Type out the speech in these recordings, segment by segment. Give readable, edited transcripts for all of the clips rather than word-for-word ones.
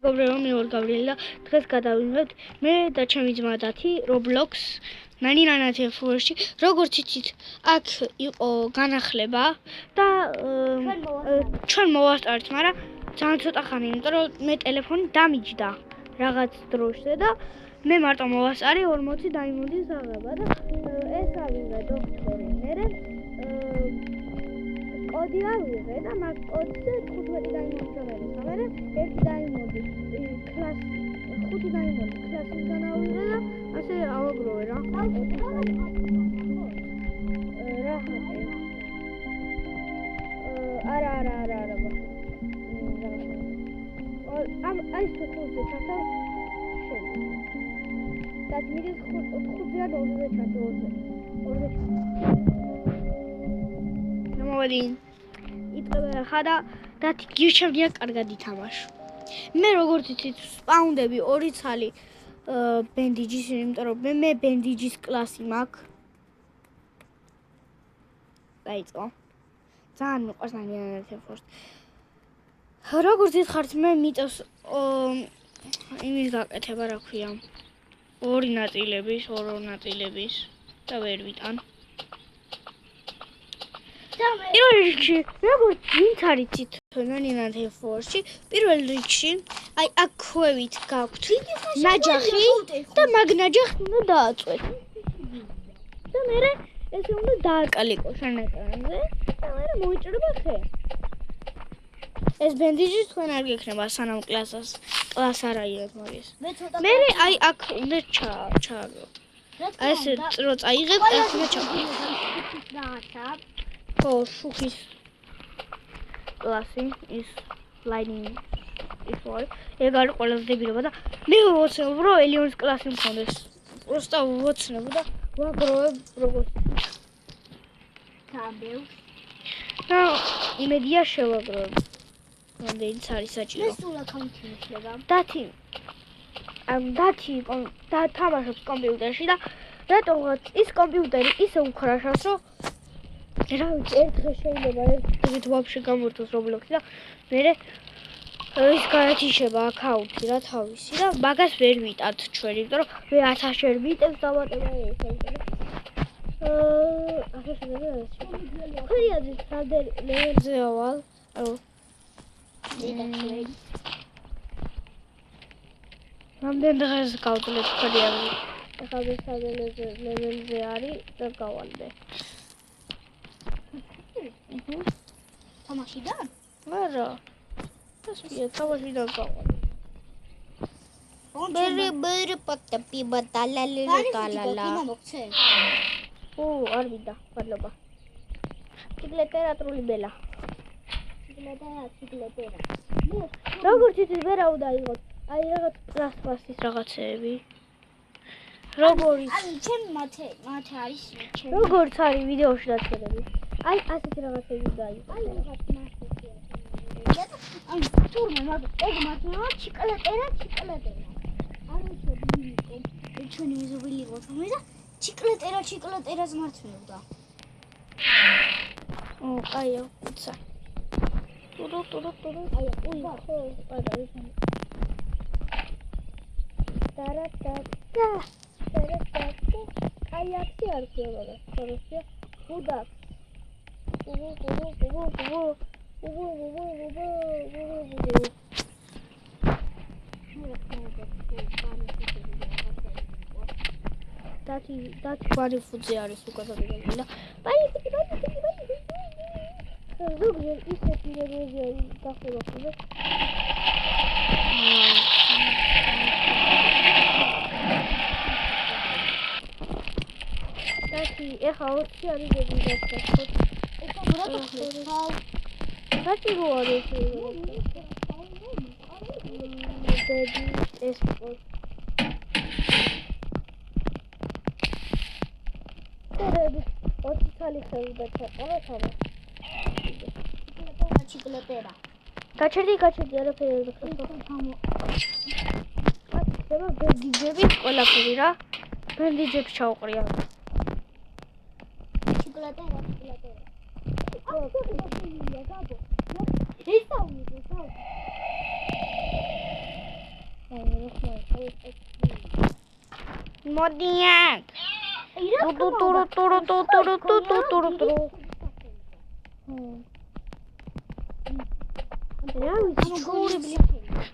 მეგობრებო, მე ვარ გავრიელი და დღეს გადავიღებთ მე და ჩემი ძმა დათი Roblox ნანინანათეფურში. როგორც იცით, აქ იყო განახლება და ჩვენ მოვასწარეთ, მაგრამ ძალიან ცოტა ხანი, იმიტომ რომ მე ტელეფონი დამიჯდა რაღაც დროშზე და მე მარტო მოვასწარე 40 დაიმონდის აღება და ეს ავიღე დოქტორი. მერე კოდი ავიღე და მაგ კოდზე 15 დაიმონდი ჩამერეცა. მერე 1 დაიმონდი კლას 5 დაიმონდი კლასისგან ავიღე და ასე ავაგროვე რა. არა. აი ხუთზე ჩასავ შენ. და მიდის ხუთზე და 2-ზე ჩასავ 2-ზე. მოვედინ. იტყება ხა და გირჩევდია კარგად ითამაშო. მე როგორც იცით, სპაუნდები 2 ცალი ბენდიჯის, იმიტომ რომ მე ბენდიჯის კლასი მაქვს. დაიწყო. ძალიან მიყვარს ნანინანათეფურს. როგორც ითხართ, მე მიწევს იმის გაკეთება, რა ქვია, 2 ნაწილების და ვერ ვიტან. პირველ რიგში, როგორც ვინც არიცით ნანინანათეფურში, პირველ რიგში, აი აქ ქვევით გაქვთ ნაჯახი და მაგ ნაჯახს უნდა დააწვეთ. და მერე ესე უნდა დააკალიკო შენ ეკრანზე და მერე მოიჭრება ხე. ეს ბენდიჯი თქვენ არ გექნება სანამ კლას არ აიღეთ მაგის. მერე აი აქ უნდა ჩააგო. აი ესე რო წაიღებ, ეს უნდა ჩააგო. ხო, შუქის კლასი ის ლაინინგი ის ვარ. ეგ არის ყველაზე დებილება და მე ვოცნებ რომ ელიონის კლასი მქონდეს. პროსტა ვოცნებ და ვაგროვებ როგორც გამბევს. და იმედია შევაგროვებ. რამდენიც არის საჭირო. მე სულ აქაუნტი მიშლება. დათი თამაშობს კომპიუტერში და რატომღაც ის კომპიუტერი ისე უქრაშავს, რომ რა ვიცი, ერთხელ შეიძლება ერთით ვაფშე გამორთოს Roblox-ი და მერე ის გაათიშება აქაუნტი რა თავისი და მაგას ვერ ვიტანთ ჩვენ, იმიტომ რომ მე 1000 ჯერ ვიტებს დამატება ეს. ახლა შეიძლება ხერიაძე სადერ ლეველზე ავალ. რამდენ დღეს გავძლებ ხერიაძე. ახლა მე სადერ ლეველზე არის და გავალდე. თამაშიდან? არა. დასვია თამაშიდან გავალ. ბერი პატაპი ბატალალალალალა. ო, არ ვიდა, პარლობა. ციკლეტერატრული ბელა. ციკლეტერა. როგორც იცით, ვერ აუდაიღოთ. აი რაღაც პლასტმასის რაღაცეები. როგორც აი ჩემ მათე არის ჩემ. როგორც არის ვიდეოში დაწერილი. აი ასეთი რაღაცები დაიღო. აი რაღაც მასეთი. აი თურმე მაგ ეგ მათემა ციკლეტერა. არ ვიცი ჩვენი მეზობელი იყო თუმე და ციკლეტერას მართლობდა. ო, აიო, უცა. ტურუ. აი, უი, ხო, არა, ისე. ტარატა. აი, აქ არ ხდება, ხოროშია. ხუდა. უბუ. დათი ბარი ფუძე არის უკაცრავად და ბაი. ზოგჯერ ისეთი რეგიონი გახურობთ. დათი ეხა 20 არის ზოგჯერ. დათი რო არის ეს ორი ცალი ხელი დაჩაყარა თამა. ციკლეტერა. გაჩერდი არაფერი არ ხდება. ხდება ბენდიჯები ყველაფერი რა. ბენდიჯებს ჩაუყრია. ციკლეტერა. აუ, ეს დაუიღო. მოდიან. რა ვიცი ჩაურებული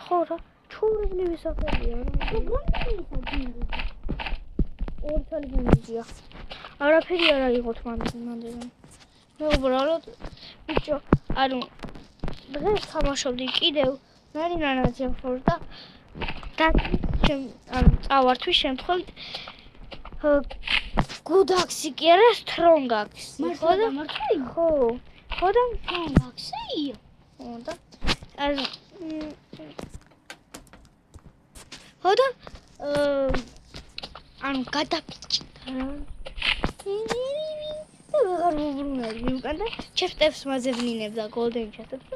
ხო რა ჩაურებული ვისახებია ორი თალი გუნდია არაფერი არ აიღოთ მანდელი მე უბრალოდ ბიჭო ანუ დღეს თამაშობდი კიდევ ნარინანაც ეხორ და ანუ წავართვის შემთხვევით გუდაქსი კი არა სტრონგაქსი ხო და ხო ხო და სტრონგაქსი ხო და ხო და ანუ გადაფიჭდა და ვეღარ მოbrunები უკან და ჩერტებს მაძებნინებდა გოლდენ ჩერტებს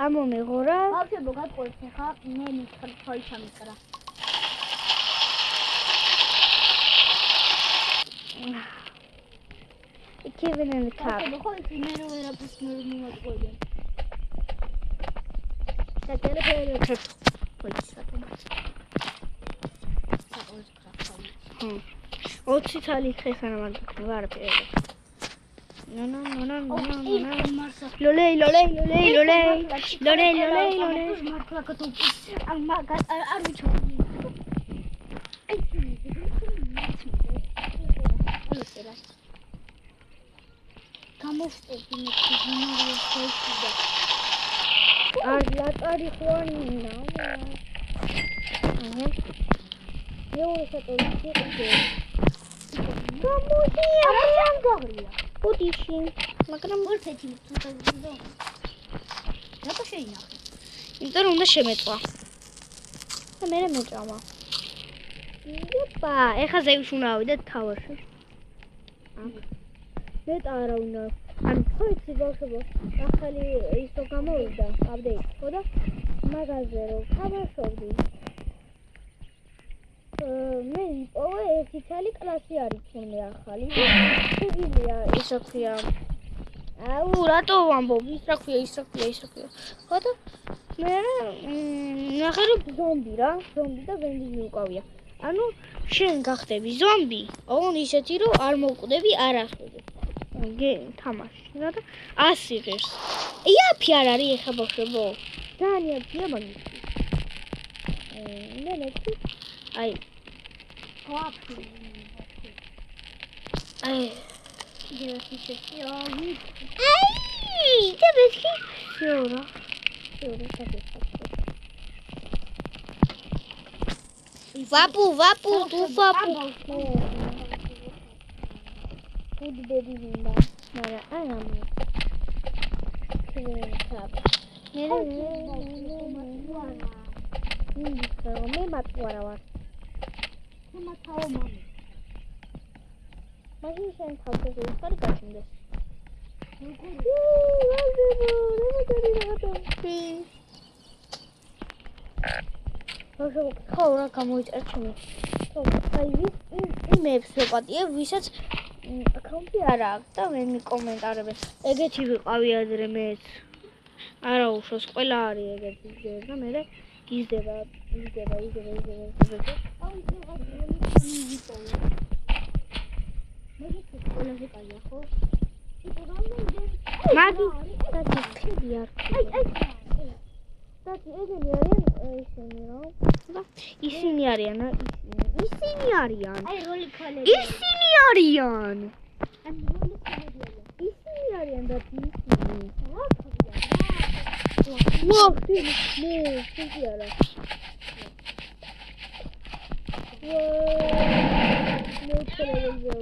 ამომეღო რა ბავშვებო გატყუეთ ხა მე მითხარ თოი ჩამიკრა Given in the cup. The whole thing is made up of small water. That elevator trip. What's Italy? No. Lole. Არი ხვანინა. გამოდია. პუტიში. მაგრამ ვერცეთი თუნდაც ზო. რატო შეინახე? იმიტომ რომ უნდა შემეწვა. და მე მეწავა. იპა, ეხა ზევშუნავი და თავაში. მე არა უნდა. ან ხოიცი ბავშვო, ახალი ისო გამოვიდა აპდეიტი, ხო და მაგაზე რომ თამაშობდი. მე იპოვე ერთი ცალი კლასი არის თუნდე ახალი. შეგიძლია ისო ქვია. აუ, რატო ვამბობ? ის რა ქვია. ხო და მე ნახე რომ ზომბი და ბენდი მიუკავია. ანუ შენ გახდები ზომბი, ოღონდ ისეთი რომ არ მოკვდები არასოდეს. თამაში რა და 100 ღირს. იაფი არ არის ეხა ბავშვებო. ძალიან იაფია მაგის. მე ნექი. აი. ვაფი. აი. აი, და ბექი. შორა. ვაპუ, თუ ვაპუ. Food baby vinda. Mara anam. Kap. Mere me matwara var. Matao mami. Magi sen tavsiye yukarı kaçındı. Başka kavra kamuit açmıyor. Ay imებს ვეპატიე, ვისაც აკაუნტი არ აქვს და მე მიკომენტარებენ. ეგეთი ვიყავი ადრე მეც. არა უშავს, ყველა არის ეგეთი ჯერ და მე გიზდება. აი ყველაზე კაია ხო? მაგი დათი ფედი არ არის. დათი ეგენი არიან ისინი რა. ისინი არიან. აი როლი ქალები. ისინი არიან დათი ისინი. მოხდი მე ისინი არა. მე ხელები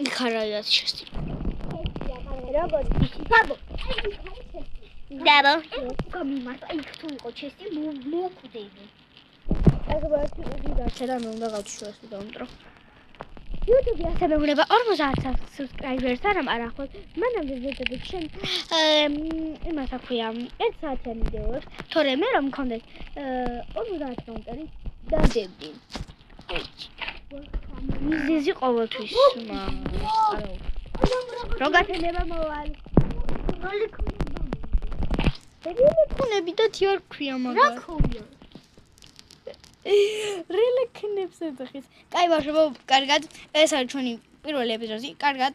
იქარაიაც ჩესტი. როგორც ისაბო. დაბო. გამიმართა იქ თუ იყო ჩესტი მოკვდები. აგებართი ვიდაჩერა მე უნდა გავჩვენო და უმტრო. YouTube-ი ასევე უნდა 50 subscribers არამ არ ახლა. მანამდე ვიდეო შენ იმას აქვია 1 საათიანი ვიდეო. თორე მე რომ მქონდეს 50 კონტენტი დადებდი. მიზეზი ყოველთვის არა. რო გათენება მოვალ. როლი რელექნები და თი არ ქვია მაგარ. რა ქვია? რელექნებს ეძახის. კაი ბავშვებო, კარგად. ეს არის ჩვენი პირველი ეპიზოდი. კარგად.